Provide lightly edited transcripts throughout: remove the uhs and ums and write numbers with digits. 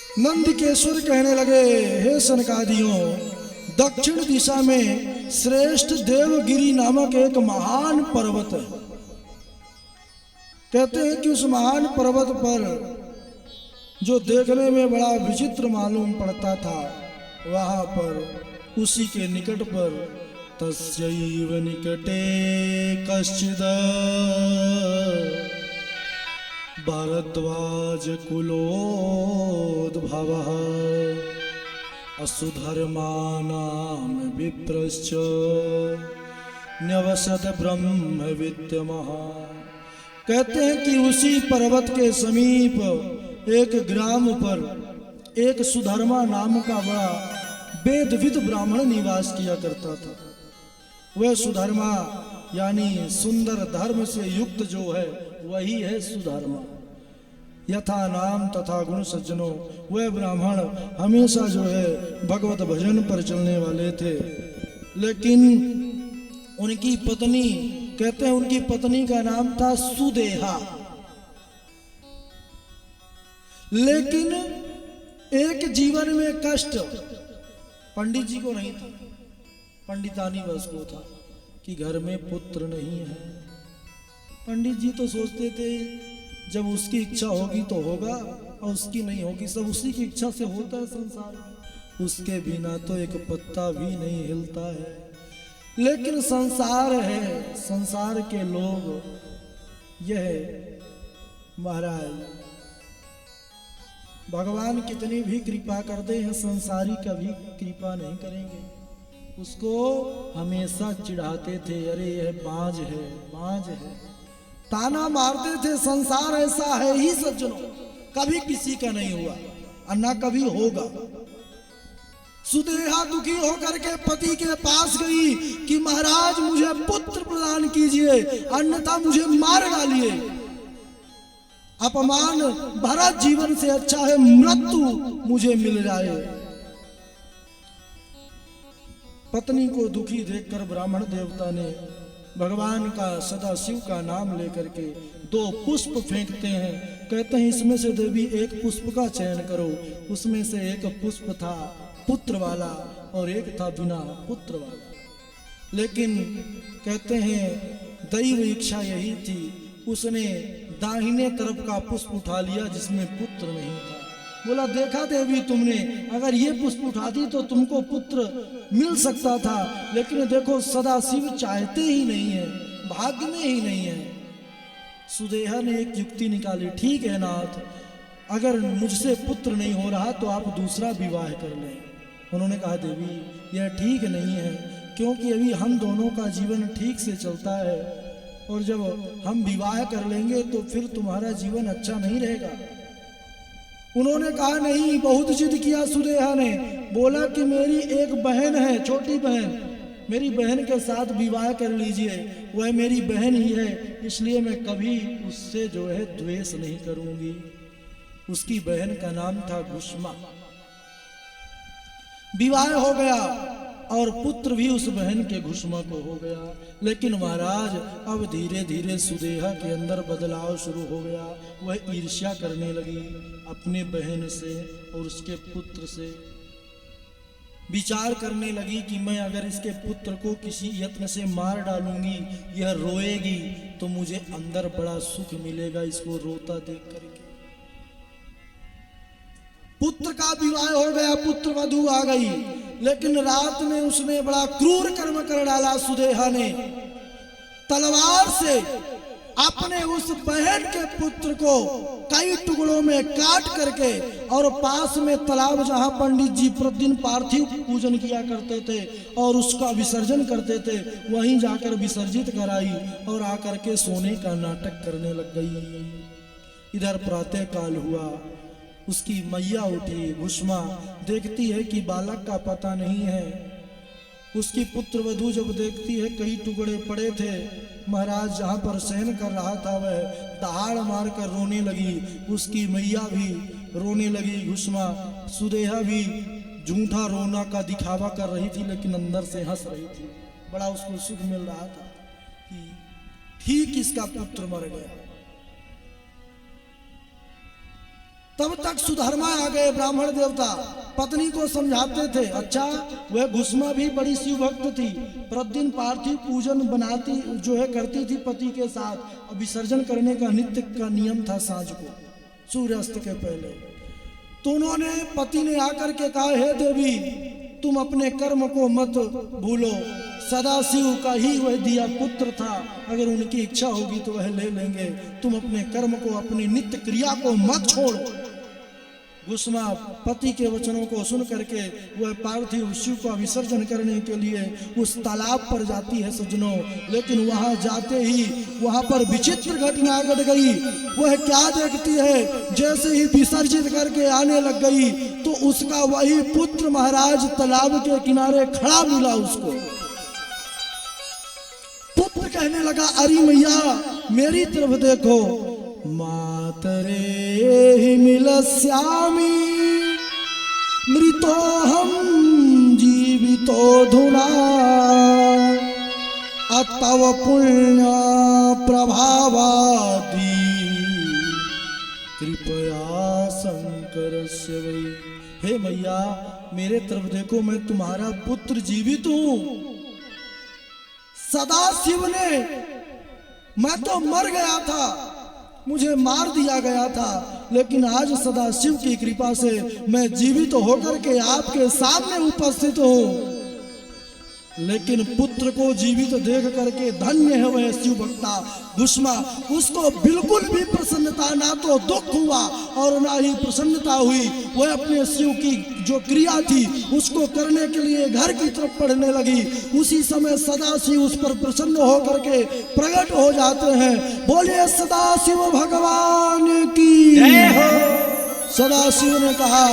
नंदकेश्वर कहने लगे, हे सनकादियों, दक्षिण दिशा में श्रेष्ठ देवगिरी नामक एक महान पर्वत है। कहते हैं कि उस महान पर्वत पर जो देखने में बड़ा विचित्र मालूम पड़ता था, वहां पर उसी के निकट पर तस्यैव निकटे कश्चिद भारद्वाज कुलोद्भवः असुधर्मानां विप्रश्च न्यवसत ब्रह्म विद्यमः। कहते हैं कि उसी पर्वत के समीप एक ग्राम पर एक सुधर्मा नाम का बड़ा वेदविद ब्राह्मण निवास किया करता था। वह सुधर्मा यानी सुंदर धर्म से युक्त जो है वही है सुधर्मा। यथा नाम तथा गुण सज्जनों, वह ब्राह्मण हमेशा जो है भगवत भजन पर चलने वाले थे। लेकिन उनकी पत्नी, कहते हैं उनकी पत्नी का नाम था सुदेहा। लेकिन एक जीवन में कष्ट पंडित जी को नहीं था, पंडितानी बस को था कि घर में पुत्र नहीं है। पंडित जी तो सोचते थे जब उसकी इच्छा होगी तो होगा और उसकी नहीं होगी, सब उसी की इच्छा से होता है संसार। उसके बिना तो एक पत्ता भी नहीं हिलता है। लेकिन संसार है, संसार के लोग यह महाराज भगवान कितनी भी कृपा कर दे हैं, संसारी कभी कृपा नहीं करेंगे। उसको हमेशा चिढ़ाते थे, अरे यह बांझ है, बांझ है, ताना मारते थे। संसार ऐसा है ही सज्जनों, कभी किसी का नहीं हुआ और ना कभी होगा। सुदेहा दुखी होकर के पति के पास गई कि महाराज मुझे पुत्र प्रदान कीजिए, अन्यथा मुझे मार डालिए। अपमान भरा जीवन से अच्छा है मृत्यु मुझे मिल जाए। पत्नी को दुखी देखकर ब्राह्मण देवता ने भगवान का सदा शिव का नाम लेकर के 2 पुष्प फेंकते हैं। कहते हैं इसमें से देवी एक पुष्प का चयन करो। उसमें से एक पुष्प था पुत्र वाला और एक था बिना पुत्र वाला। लेकिन कहते हैं दैव इच्छा यही थी, उसने दाहिने तरफ का पुष्प उठा लिया जिसमें पुत्र नहीं था। बोला देखा देवी तुमने, अगर ये पुष्प उठाती तो तुमको पुत्र मिल सकता था, लेकिन देखो सदा शिव चाहते ही नहीं है, भाग्य में ही नहीं है। सुदेहा ने एक युक्ति निकाली, ठीक है नाथ, अगर मुझसे पुत्र नहीं हो रहा तो आप दूसरा विवाह कर लें। उन्होंने कहा देवी यह ठीक नहीं है, क्योंकि अभी हम दोनों का जीवन ठीक से चलता है और जब हम विवाह कर लेंगे तो फिर तुम्हारा जीवन अच्छा नहीं रहेगा। उन्होंने कहा नहीं, बहुत जिद किया सुदेहा ने। बोला कि मेरी एक बहन है, छोटी बहन, मेरी बहन के साथ विवाह कर लीजिए, वह मेरी बहन ही है, इसलिए मैं कभी उससे जो है द्वेष नहीं करूंगी। उसकी बहन का नाम था घुष्मा। विवाह हो गया और पुत्र भी उस बहन के घुष्मा को हो गया। लेकिन महाराज अब धीरे धीरे सुदेहा के अंदर बदलाव शुरू हो गया। वह ईर्ष्या करने लगी अपने बहन से और उसके पुत्र से। विचार करने लगी कि मैं अगर इसके पुत्र को किसी यत्न से मार डालूंगी, यह रोएगी तो मुझे अंदर बड़ा सुख मिलेगा इसको रोता देख करके। पुत्र का विवाह हो गया, पुत्र वधू आ गई, लेकिन रात में उसने बड़ा क्रूर कर्म कर डाला। सुदेहा ने तलवार से अपने उस बहन के पुत्र को कई टुकड़ों में काट करके और पास में तालाब जहां पंडित जी प्रतिदिन पार्थिव पूजन किया करते थे और उसका विसर्जन करते थे, वहीं जाकर विसर्जित कराई और आकर के सोने का नाटक करने लग गई। इधर प्रातः काल हुआ, उसकी मैया उठी, घुष्मा देखती है कि बालक का पता नहीं है। उसकी पुत्र वधू जब देखती है कई टुकड़े पड़े थे, महाराज जहां पर शयन कर रहा था वह दहाड़ मारकर रोने लगी। उसकी मैया भी रोने लगी, घुष्मा, सुदेहा भी झूठा रोना का दिखावा कर रही थी, लेकिन अंदर से हंस रही थी। बड़ा उसको सुख मिल रहा था कि ठीक इसका पुत्र मर गया। तब तक सुधर्मा आ गए ब्राह्मण देवता, पत्नी को समझाते थे। अच्छा, वह घुस्मा भी बड़ी शिव भक्त थी, प्रतिदिन पार्थिव पूजन बनाती जो है करती थी पति के साथ। विसर्जन करने का नित्य का नियम था सांझ को सूर्यास्त के पहले। तो उन्होंने पति ने आकर के कहा, हे देवी तुम अपने कर्म को मत भूलो, सदाशिव का ही वह दिया पुत्र था, अगर उनकी इच्छा होगी तो वह ले लेंगे। तुम अपने कर्म को, अपनी नित्य क्रिया को मत छोड़ो। घुस्मा पति के वचनों को सुन करके वह पार्थिव शिव का विसर्जन करने के लिए उस तालाब पर जाती है सज्जनों। लेकिन वहां जाते ही वहां पर विचित्र घटना घट गई। वह क्या देखती है, जैसे ही विसर्जित करके आने लग गई तो उसका वही पुत्र महाराज तालाब के किनारे खड़ा मिला उसको। पुत्र कहने लगा, अरे मैया मेरी तरफ देखो, मातरे ही मिलस्यामि मृतोहम जीवितोऽधुना अतव पुण्य प्रभावादि कृपया शंकरस्य वै। हे मैया मेरे तरफ देखो, मैं तुम्हारा पुत्र जीवित हूं। सदाशिव ने, मैं तो मर गया था, मुझे मार दिया गया था, लेकिन आज सदाशिव की कृपा से मैं जीवित होकर के आपके सामने उपस्थित हूं। लेकिन पुत्र को जीवित देख करके धन्य है वह शिव भक्ता घुस्मा। उसको बिल्कुल भी प्रसन्नता, ना तो दुख हुआ और ना ही प्रसन्नता हुई। वह अपने शिव की जो क्रिया थी उसको करने के लिए घर की तरफ बढ़ने लगी। उसी समय सदाशिव उस पर प्रसन्न होकर के प्रकट हो जाते हैं। बोलिए सदाशिव भगवान की जय हो। सदाशिव ने कहा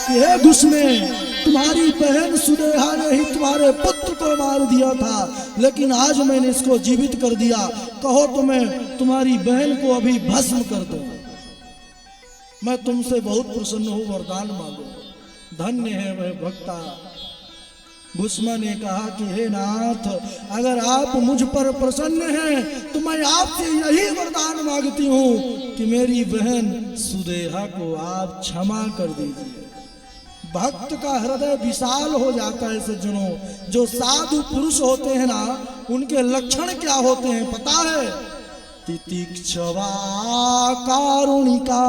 कि हे घुस्मे, तुम्हारी बहन सुदेहा ने ही तुम्हारे पुत्र को मार दिया था, लेकिन आज मैंने इसको जीवित कर दिया। कहो तो मैं तुम्हारी बहन को अभी भस्म कर दूं। मैं तुमसे बहुत प्रसन्न हूं, वरदान मांगो। धन्य है वह भक्ता। घुस्मा ने कहा कि हे नाथ, अगर आप मुझ पर प्रसन्न हैं तो मैं आपसे यही वरदान मांगती हूं कि मेरी बहन सुदेहा को आप क्षमा कर दीजिए। भक्त का हृदय विशाल हो जाता है सज्जनों। जो साधु पुरुष होते हैं ना, उनके लक्षण क्या होते हैं पता है? तितिक्षवा कारुणिका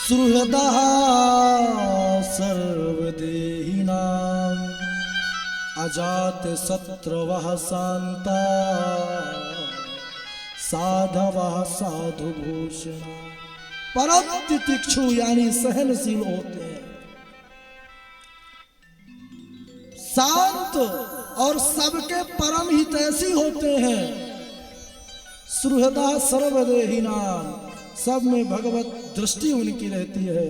सुहृदा सर्वदेहिनां अजात शत्रवः शांता साधवः साधुभूषणा। परम तितिक्षु यानी सहनशील होते हैं, शांत और सबके परम हितैषी होते हैं। सुहृदा सर्वदेहिना, सब में भगवत दृष्टि उनकी रहती है।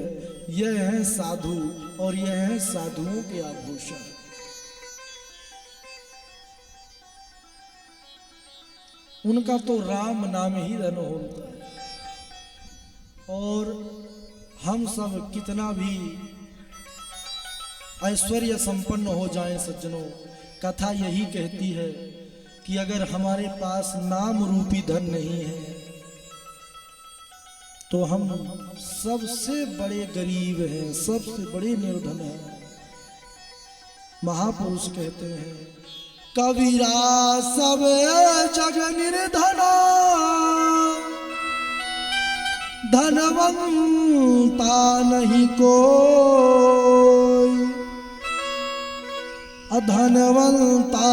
यह है साधु और यह है साधुओं के आभूषण। उनका तो राम नाम ही धन होता है। और हम सब कितना भी ऐश्वर्य संपन्न हो जाएं सज्जनों, कथा यही कहती है कि अगर हमारे पास नाम रूपी धन नहीं है तो हम सबसे बड़े गरीब हैं, सबसे बड़े निर्धन हैं। महापुरुष कहते हैं, कबीरा सब जग निर्धना धनवंता नहीं कोई, अधनवंता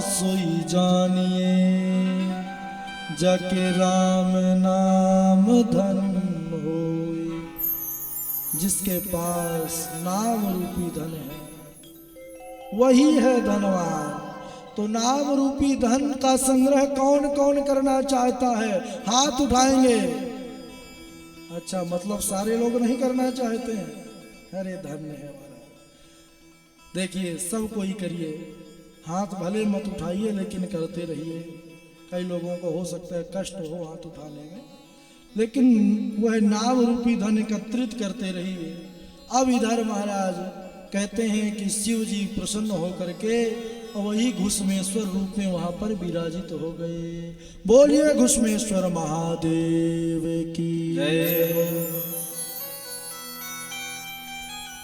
सोई जानिए जके राम नाम धन होई। जिसके पास नाम रूपी धन है वही है धनवान। तो नाम रूपी धन का संग्रह कौन कौन करना चाहता है? हाथ उठाएंगे। अच्छा, मतलब सारे लोग नहीं करना चाहते हैं। अरे धन्य है हमारा। देखिए, सब कोई करिए, हाथ भले मत उठाइए लेकिन करते रहिए। कई लोगों को हो सकता है कष्ट हो हाथ उठाने में, लेकिन वह नाम रूपी धन एकत्रित करते रहिए। अब इधर महाराज कहते हैं कि शिव जी प्रसन्न होकर के और वही घुसमेश्वर रूप में वहां पर विराजित हो गए। बोलिए घुसमेश्वर महादेव की जय।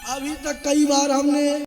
अभी तक कई बार हमने